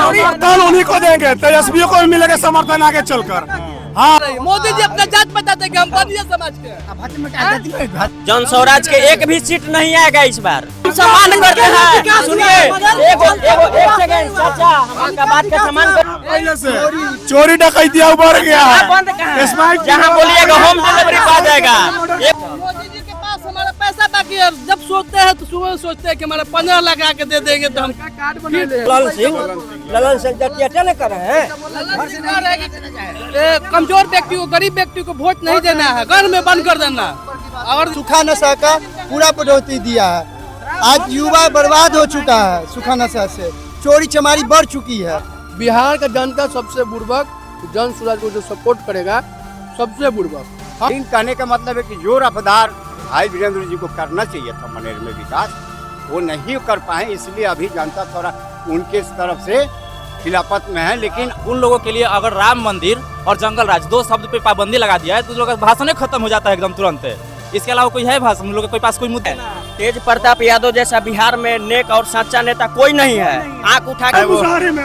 समर्थन उन्हीं को देंगे, तेजस्वी को भी मिलेगा समर्थन आगे चलकर। हाँ, मोदी जी अपना जात बताते कि हम बनिया समाज के। जन स्वराज के एक भी सीट नहीं आएगा इस बार। हम सम्मान करते हैं। सुनिए, एक सेकंड चाचा, हमारा बात का सम्मान कर। पहले से चोरी डकैतियां उभर गया है, जहाँ बोलिएगा होम डिलीवरी पा जाएगा। मोदी जी के पास हमारा पैसा बाकी है, जब सोचते हैं तो सुबह सोचते हैं कि हमारा 15 लाख आके दे देंगे तो हम कार्ड बना ले। ललन सिंह जटिया न कर रहे हैं। कमजोर व्यक्ति को, गरीब व्यक्ति को वोट नहीं देना है, घर में बंद कर देना। और सूखा नशा का पूरा बढ़ोतरी दिया है। आज युवा बर्बाद हो चुका है सूखा नशा से, चोरी चमारी बढ़ चुकी है। बिहार का जनता सबसे बुर्बक, जन स्वराज को जो सपोर्ट करेगा सबसे बुर्बक। इन कहने का मतलब है कि जो रफ्तार भाई वीरेंद्र जी को करना चाहिए था मनेर में विकास, वो नहीं कर पाए, इसलिए अभी जनता थोड़ा उनके तरफ से खिलाफत में है। लेकिन उन लोगों के लिए अगर राम मंदिर और जंगल राज दो शब्द पे पाबंदी लगा दिया है तो लोगों का भाषण खत्म हो जाता है एकदम तुरंत। इसके अलावा कोई है भाषण, हम लोग के पास कोई मुद्दा है? तेज प्रताप यादव जैसा बिहार में नेक और सच्चा नेता कोई नहीं है। आंख उठा के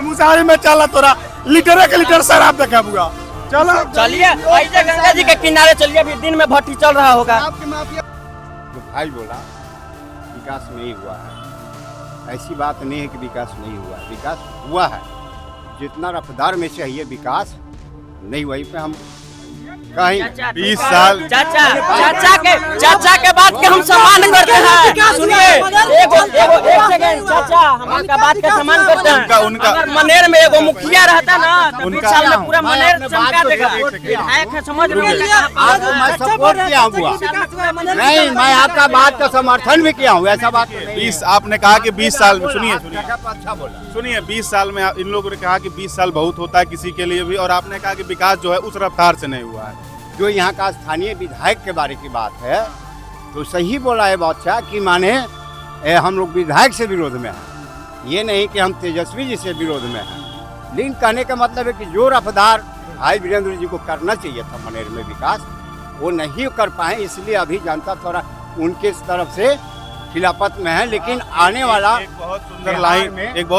मुसारी में चला तोरा लीटर के लीटर शराब देखा हुआ। चलो चलिए, ऐसे गंगा जी के किनारे चलिए, अभी दिन में भट्टी चल रहा होगा। जो भाई बोला विकास नहीं हुआ है, ऐसी बात नहीं है कि विकास नहीं हुआ है, विकास हुआ है। जितना रफ्तार में चाहिए विकास नहीं, वहीं पे हम कहीं 20 साल चाचा के बात के हम सम्मान करते हैं। सुनिए, एक सेकंड चाचा, हमारा बात का सम्मान करते हैं। उनका अगर मनेर में एगो मुखिया रहता ना तो 20 साल में पूरा मनेर चमका देगा। विधायक है, समझ रहे आपको मैं सपोर्ट किया हुआ नहीं, मैं आपका बात का समर्थन भी किया हूँ, ऐसा बात नहीं। 20 आपने कहा कि 20 साल में सुनिए अच्छा बोला। सुनिए 20 साल में इन लोगों ने कहा कि 20 साल बहुत होता है किसी के लिए भी, और आपने कहा कि विकास जो है उस रफ्तार से नहीं हुआ है। जो यहाँ का स्थानीय विधायक के बारे की बात है तो सही बोला है बादशाह कि माने हम लोग विधायक से विरोध में हैं, ये नहीं कि हम तेजस्वी जी से विरोध में हैं। लेकिन कहने का मतलब है कि जो रफ्तार भाई वीरेंद्र जी को करना चाहिए था मनेर में विकास, वो नहीं कर पाए, इसलिए अभी जनता थोड़ा उनके तरफ से खिलाफत में है। लेकिन आने वाला एक बहुत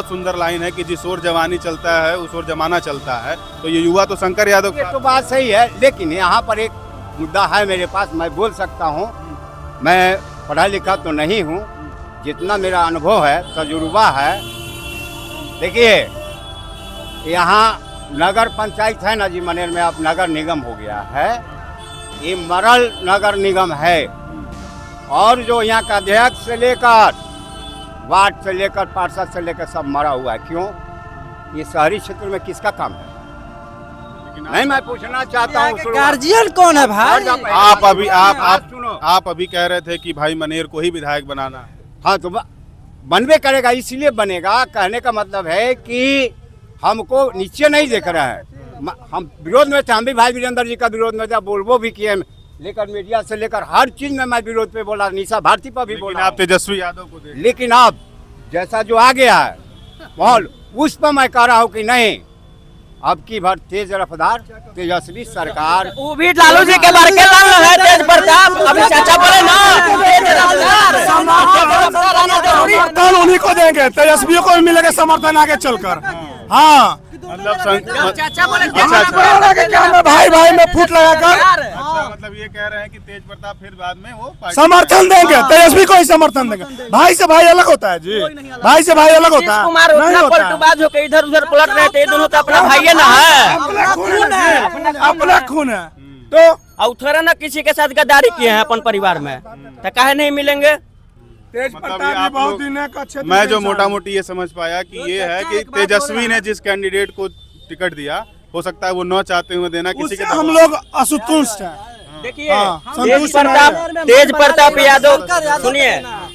सुंदर लाइन है कि जिस ओर जवानी चलता है उस ओर जमाना चलता है। तो ये युवा तो शंकर यादव ये तो बात सही है, लेकिन यहाँ पर एक मुद्दा है मेरे पास, मैं बोल सकता हूँ। मैं पढ़ा लिखा तो नहीं हूँ, जितना मेरा अनुभव है, तजुर्बा है। देखिए यहाँ नगर पंचायत है ना जी, मनेर में अब नगर निगम हो गया है, ये मरल नगर निगम है। और जो यहाँ का अध्यक्ष से लेकर वार्ड से लेकर पार्षद से लेकर सब मरा हुआ है। क्यों? ये शहरी क्षेत्र में किसका काम है? नहीं, मैं पूछना चाहता हूँ गार्जियन कौन है भाई? आप अभी कह रहे थे कि भाई मनेर को ही विधायक बनाना है। हाँ तो बनबे करेगा, इसलिए बनेगा। कहने का मतलब है कि हमको नीचे नहीं देख रहे हैं, हम विरोध में थे, हम भी भाई वीरेंद्र जी का विरोध में थे, बोलबो भी किए, लेकर मीडिया से लेकर हर चीज में मैं विरोध पे बोला, निशा भारती पर भी बोला। आप तेजस्वी यादव को देख, लेकिन अब जैसा जो आ गया है माहौल, उस पर मैं कह रहा हूँ कि नहीं, अब की भर तेज रफ्तार तेजस्वी सरकार। वो भी लालू जी के बारे के लाल है, तेज प्रताप। अभी चाचा बोले ना तेज रफ्तार, समर्थन उन्हीं को देंगे, तेजस्वी को भी मिलेगा समर्थन आगे चलकर। हाँ, मतलब चाचा बोले भाई में फूट लगाकर मतलब ये कह रहे हैं कि तेज प्रताप फिर बाद में वो समर्थन देंगे, तेजस्वी को ही समर्थन देंगे। भाई से भाई अलग होता है जी, भाई से भाई अलग होता है। कुमार उतना पलटूबाज होकर इधर उधर पलट रहे थे, दोनों तो अपना भाई ना है, अपना खून है। तो उठरे ना किसी के साथ गद्दारी किए हैं अपन परिवार में, तो काहे नहीं मिलेंगे? मैं जो मोटा मोटी ये समझ पाया कि ये है कि तेजस्वी ने जिस कैंडिडेट को टिकट दिया, हो सकता है वो न चाहते हुए देना किसी के, हम लोग असंतुष्ट हैं। देखिए तेज प्रताप यादव, सुनिए,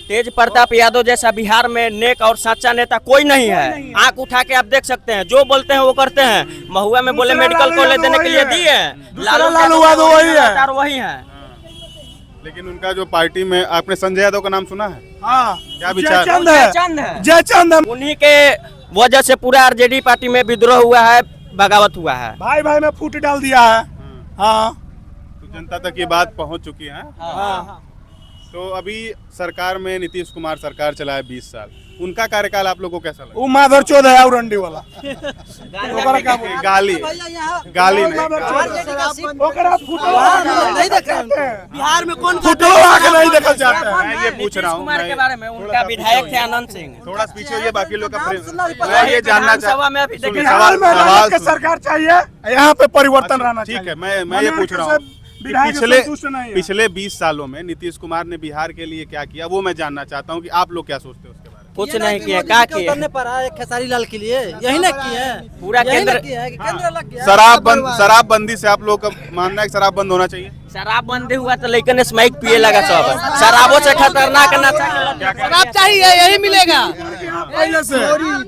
तेज प्रताप यादव जैसा बिहार में नेक और सच्चा नेता कोई नहीं है। आंख उठा के आप देख सकते हैं, जो बोलते हैं वो करते हैं। महुआ में बोले मेडिकल कॉलेज देने के लिए दिए, लालू यादव वही है। लेकिन उनका जो पार्टी में, आपने संजय यादव का नाम सुना है? हाँ, क्या विचार? जयचंद है। उन्हीं के वजह से पूरा आरजेडी पार्टी में विद्रोह हुआ है, बगावत हुआ है, भाई में फूट डाल दिया है। हाँ, तो जनता तक ये बात पहुंच चुकी है। तो अभी सरकार में नीतीश कुमार सरकार चलाए 20 साल, उनका कार्यकाल आप लोग को कैसा लगा? वो माधर चौध है औरंडी वाला ओकरा का बोल- गाली गाली नहीं ओकरा फुटो नहीं देख रहे हैं बिहार में कौन फुटो आके नहीं देखल जाता है। मैं ये पूछ रहा हूँ, कुमार के मैं बारे में उनका विधायक थे आनंद सिंह। थोड़ा पीछे होइए, बाकी लोग का मैं ये जानना विधानसभा में अभी सुनिए, देखिए, बिहार में सवाल राजद के सुनिए। सरकार चाहिए, यहाँ पे परिवर्तन रहना चाहिए। ठीक है, मैं ये पूछ रहा हूँ कि पिछले 20 सालों में नीतीश कुमार ने बिहार के लिए क्या किया, वो मैं जानना चाहता हूँ कि आप लोग क्या सोचते हो उसके बारे में। कुछ नहीं किया, क्या किया? पर आए खेसारी लाल के लिए यही ना किए पूरा केंद्र केंद्र लग गया शराबबंदी से आप लोग का मानना है कि शराब बंद होना चाहिए? शराब बंद हुआ तो लेकिन स्मैक पिए लगा सब। शराबों से खतरनाक नशा शराब चाहिए यही मिलेगा। पहले से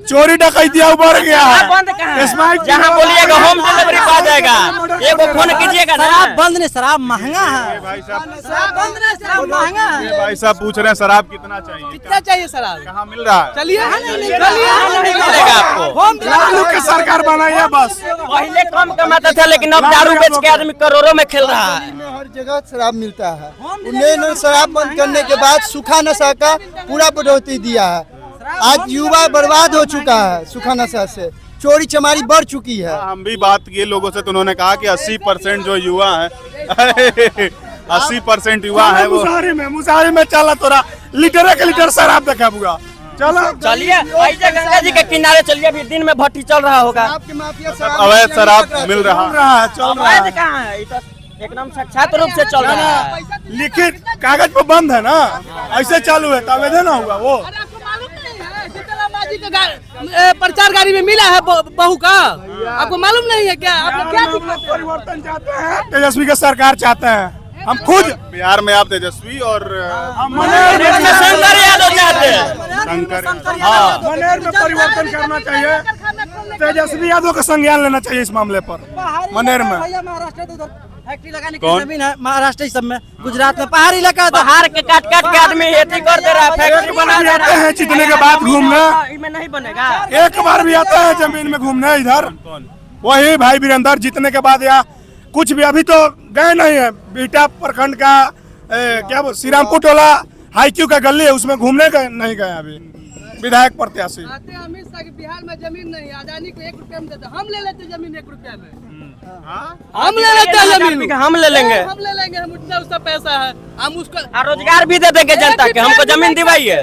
चोरी डकैतियां उभर गया शराब बंद है। कहाँ है? स्मैक जहाँ बोलिएगा होम डिलीवरी पा जाएगा, एगो फोन कीजिएगा ना। शराब बंद नहीं, शराब महंगा है। भाई साहब, शराब बंद नहीं, शराब महंगा है। ये भाई साहब पूछ रहे हैं शराब कितना चाहिए, कितना चाहिए शराब? कहाँ मिल रहा है? चलिए नहीं मिलेगा आपको। होम लालू की सरकार बनाई है बस। पहले कम कमाता था लेकिन अब दारू बेच के आदमी करोड़ों में खेल रहा है। में हर जगह शराब मिलता है। उन्होंने शराब बंद करने के बाद सूखा नशा का पूरा बढ़ोतरी दिया है। आज युवा बर्बाद हो चुका है सूखा नशा से, चोरी चमारी बढ़ चुकी है। हम भी बात किए लोगों से, तो उन्होंने कहा कि 80% जो युवा है 80% युवा है वो मुसारी में चला तोरा लीटर के लीटर शराब देखा बुआ। चलो चलिए ऐसे गंगा जी के किनारे चलिए, अभी दिन में भट्टी चल रहा होगा। शराब के माफिया अवैध शराब मिल रहा है। चल रहा है। अवैध कहाँ है? ये तो एकदम साक्षात रूप से चल रहा है। लिखित कागज पर बंद है ना, ऐसे चालू है तो आवेदन होगा वो। अरे आपको मालूम नहीं है शीतला माजी का प्रचार गाड़ी में मिला है बहू का? आपको मालूम नहीं है क्या? आपको क्या दिक्कत है? परिवर्तन चाहते हैं, तेजस्वी की सरकार चाहते हैं। हम खुद बिहार में आप तेजस्वी और शंकर यादव चाहते हैं। शंकर, हाँ, मनेर में परिवर्तन करना चाहिए। तेजस्वी यादव का संज्ञान लेना चाहिए इस मामले पर। मनेर में महाराष्ट्र तो उधर फैक्ट्री लगाने की कौन? जमीन है, महाराष्ट्र इस सब में, गुजरात में पहाड़ी इलाका है तो बाहर के काट काट के आदमी खेती कर दे रहा है, फैक्ट्री बना दे रहा आते हैं जीतने के बाद घूमने, इसमें नहीं बनेगा। एक बार भी आता है जमीन में घूमने इधर। वही भाई वीरेंद्र जीतने के बाद या कुछ भी अभी तो गए नहीं है। बीटा प्रखंड का क्या बोल श्रीरामपुर टोला हाईक्यू का गली है, उसमें घूमने का नहीं गए अभी विधायक प्रत्याशी। आते हैं अमित शाह के बिहार में जमीन नहीं, अदानी को 1 रुपया में देते, हम ले लेते जमीन 1 रुपया में। हम ले लेते हैं जमीन, हम ले लेंगे हम ले लेंगे, हम उतना उसका पैसा है, हम उसका और रोजगार भी दे देंगे जनता के। हमको जमीन दिवाइए।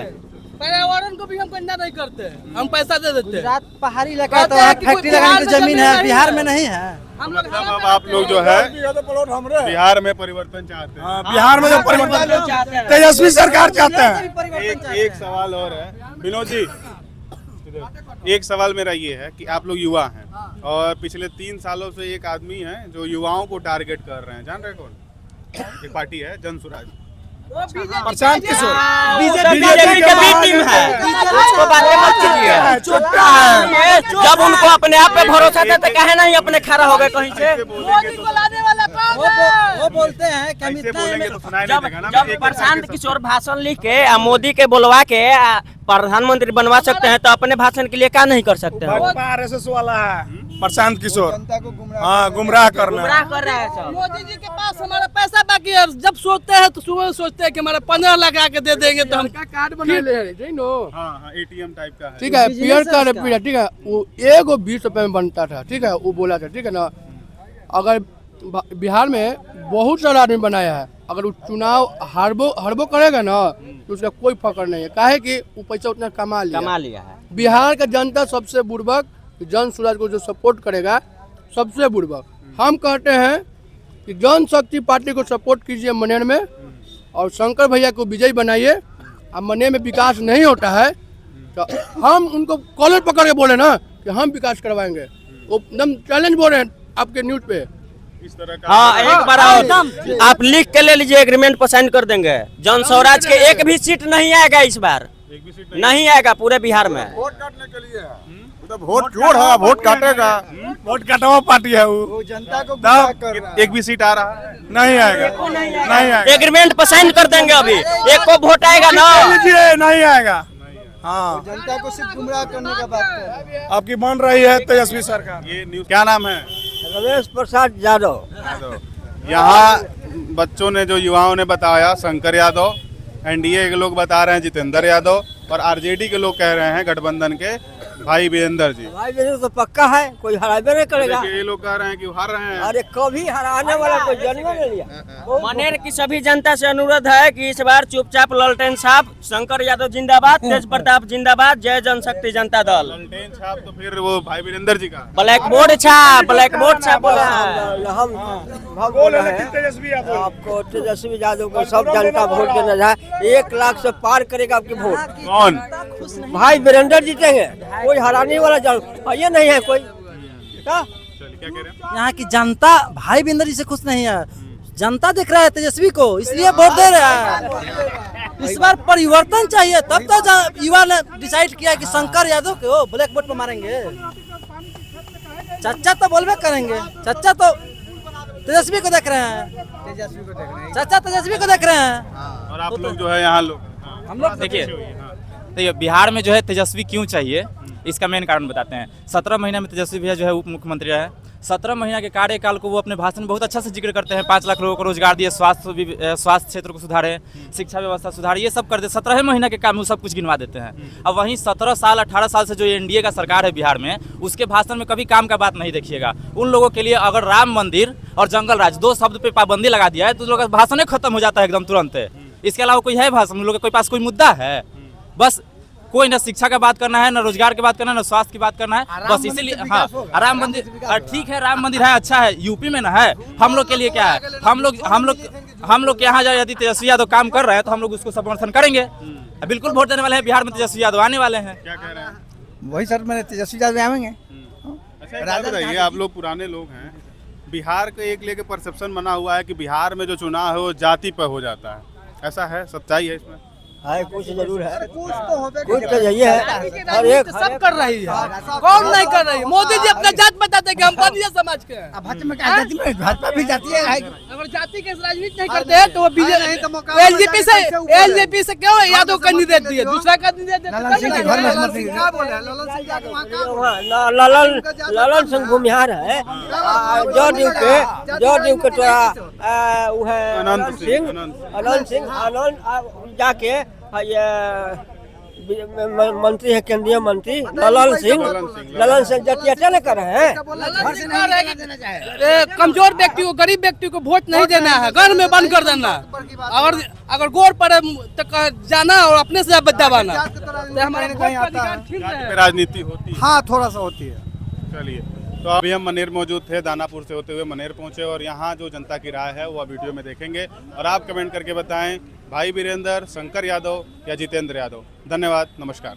पर्यावरण को भी हम गंदा नहीं करते, हम पैसा दे देते हैं। पहाड़ी इलाका है तो वहाँ फैक्ट्री लगाने की जमीन है, बिहार में नहीं है। हम लोग मतलब अब आप लोग जो है बिहार में परिवर्तन चाहते हैं। बिहार में जो परिवर्तन तेजस्वी सरकार चाहते हैं। एक सवाल और है विनोद जी, एक सवाल मेरा ये है कि आप लोग युवा हैं और पिछले 3 सालों से एक आदमी है जो युवाओं को टारगेट कर रहे हैं, जान रहे कौन? एक पार्टी है जन स्वराज। प्रशांत किशोर बीजेपी के बी टीम है, उसको बातें मत कीजिए। चुट्टा है। जब उनको अपने आप पे भरोसा था तो कहे नहीं अपने खड़ा हो गए कहीं से। ऐसे बोलेंगे मोदी को लाने वाला कौन है? वो बोलते हैं कि हम ऐसे इतना बोलेंगे तो सुनाई नहीं जब देगा ना। जब प्रशांत किशोर भाषण लिख के मोदी के बुलवा के प्रधानमंत्री बनवा सकते हैं तो अपने भाषण के लिए क्या नहीं कर सकते हैं? भाजपा RSS वाला है प्रशांत किशोर। जनता को गुमराह हाँ गुमराह करना। गुमराह कर रहा है सब। मोदी जी के पास हमारा पैसा बाकी है, जब सोचते हैं तो सुबह सोचते हैं कि हमारा 15 लाख आके दे देंगे तो हम कार्ड बना ले रहे नो। हाँ हाँ ATM टाइप का है। ठीक है, पीयर कार्ड है पीयर, ठीक है, वो एगो 20 रुपए में बनता था, ठीक है, वो बोला था, ठीक है ना। अगर बिहार में बहुत सारा आदमी बनाया है, अगर वो चुनाव हारबो करेगा ना तो उसका कोई फकर नहीं है, काहे कि वो पैसा उतना कमा लिया है। बिहार का जनता सबसे बुर्बक, जन स्वराज को जो सपोर्ट करेगा सबसे बुर्बक। हम कहते हैं कि जन शक्ति पार्टी को सपोर्ट कीजिए मनेर में और शंकर भैया को विजयी बनाइए। अब मनेर में विकास नहीं होता है तो हम उनको कॉलर पकड़ के बोले ना कि हम विकास करवाएंगे, वो एकदम चैलेंज बोल रहे हैं आपके न्यूज पे। इस तरह का हाँ, एक बार और आप लिख के ले लीजिए, एग्रीमेंट पर साइन कर देंगे। जन स्वराज के एक भी सीट नहीं आएगा इस बार, एक भी सीट नहीं आएगा पूरे बिहार में। वोट काटने के लिए वोट जोड़ है, वोट काटेगा। वोट कटवा पार्टी है वो। जनता को गुमराह तब कर रहा है। एक भी सीट आ रहा है? नहीं आएगा, नहीं आएगा। एग्रीमेंट पर साइन कर देंगे, अभी एक को वोट आएगा ना। लीजिए नहीं आएगा। हाँ जनता को सिर्फ गुमराह करने का बात कर रहे हैं। आपकी बन रही है तेजस्वी सरकार। ये न्यूज क्या नाम है? रमेश प्रसाद यादव। यहाँ बच्चों ने जो युवाओं ने बताया शंकर यादव एनडीए के लोग बता रहे हैं जितेंद्र यादव और आरजेडी के लोग कह रहे हैं गठबंधन के भाई वीरेंद्र जी। भाई वीरेंद्र तो पक्का है, कोई हराबे नहीं करेगा। ये लोग कह रहे हैं कि हार रहे हैं। अरे कभी हराने वाला कोई जन्म नहीं लिया। मनेर की सभी जनता से अनुरोध है कि इस बार चुपचाप ललटेन साहब, शंकर यादव जिंदाबाद, तेज प्रताप जिंदाबाद, जय जनशक्ति जनता दल। ललटेन छाप तो फिर वो भाई वीरेंद्र जी का ब्लैक बोर्ड छाप, ब्लैक बोर्ड छाप बोला है। हम बोल रहे हैं आपको तेजस्वी यादव को सब जनता वोट देना है। 1 लाख से पार करेगा आपकी वोट। कौन? भाई वीरेंद्र जीतेंगे, कोई हराने वाला ये नहीं है कोई। क्या क्या कह रहे हैं? यहाँ की जनता भाई वीरेंद्र जी से खुश नहीं है। जनता देख रहा है तेजस्वी को, इसलिए वोट दे रहा है। इस बार परिवर्तन चाहिए, तब तो युवा ने डिसाइड किया कि शंकर यादव को ब्लैक बोर्ड पर मारेंगे। चच्चा तो बोलबे करेंगे, चच्चा तो तेजस्वी को देख रहे हैं, चच्चा तेजस्वी को देख रहे हैं। और आप लोग जो है यहाँ लोग हम लोग देखिए बिहार में जो है तेजस्वी क्यों चाहिए, इसका मेन कारण बताते हैं। 17 महीने में तेजस्वी भैया जो है उप मुख्यमंत्री रहे। 17 महीना के कार्यकाल को वो अपने भाषण में बहुत अच्छा से जिक्र करते हैं। 5 लाख लोगों को रोजगार दिए, स्वास्थ्य क्षेत्र को सुधारे, शिक्षा व्यवस्था सुधारे, ये सब करते। 17 महीना के काम में सब कुछ गिनवा देते हैं। अब वहीं 17 साल 18 साल से जो एनडीए का सरकार है बिहार में, उसके भाषण में कभी काम का बात नहीं देखिएगा। उन लोगों के लिए अगर राम मंदिर और जंगल राज 2 शब्द पे पाबंदी लगा दिया है तो लोगों का भाषण खत्म हो जाता है एकदम तुरंत। इसके अलावा कोई है भाषण, लोगों के पास कोई मुद्दा है? बस कोई ना शिक्षा का बात करना है, ना रोजगार की बात करना है, ना स्वास्थ्य की बात करना है। बस इसीलिए हाँ, राम मंदिर ठीक है, राम मंदिर है, अच्छा है, यूपी में ना है। हम लोग के लिए क्या है, हम लोग यहाँ जाए, यदि तेजस्वी यादव काम कर रहे हैं तो हम लोग उसको समर्थन करेंगे। बिल्कुल वोट देने वाले हैं। बिहार में तेजस्वी यादव आने वाले हैं। क्या कह रहे हैं? वही सर, मैंने तेजस्वी यादव आएंगे। अच्छा एक बात बताइए, आप लोग पुराने लोग हैं, बिहार का एक लेके परसेप्शन बना हुआ है कि बिहार में जो चुनाव है वो जाति पर हो जाता है, ऐसा है? सच्चाई है इसमें? है, कुछ जरूर है, कुछ तो यही है। हर एक सब कर रही है, कौन नहीं कर रही? मोदी जी अपना जात बताते कि हम बनिया समाज के हैं। भाजपा भी जाती है। अगर जाति के राजनीति नहीं करते हैं तो वो बीजेपी एलजेपी से क्यों यादव कैंडिडेट दिए, दूसरा कैंडिडेट ललन सिंह भूमिहार है। जदयू के तोरा वो है अनंत सिंह आनंद जाके ये मंत्री है, केंद्रीय मंत्री ललन सिंह जतिया न कर रहे हैं। कमजोर व्यक्ति को, गरीब व्यक्ति को वोट नहीं देना है, घर में बंद कर देना। अगर गोर पर जाना और अपने से दबाना, राजनीति होती है। हाँ, थोड़ा सा होती है। चलिए, तो अभी हम मनेर मौजूद थे, दानापुर से होते हुए मनेर पहुंचे और यहाँ जो जनता की राय है वो आप वीडियो में देखेंगे और आप कमेंट करके बताएं भाई वीरेंद्र, शंकर यादव या जितेंद्र यादव। धन्यवाद, नमस्कार।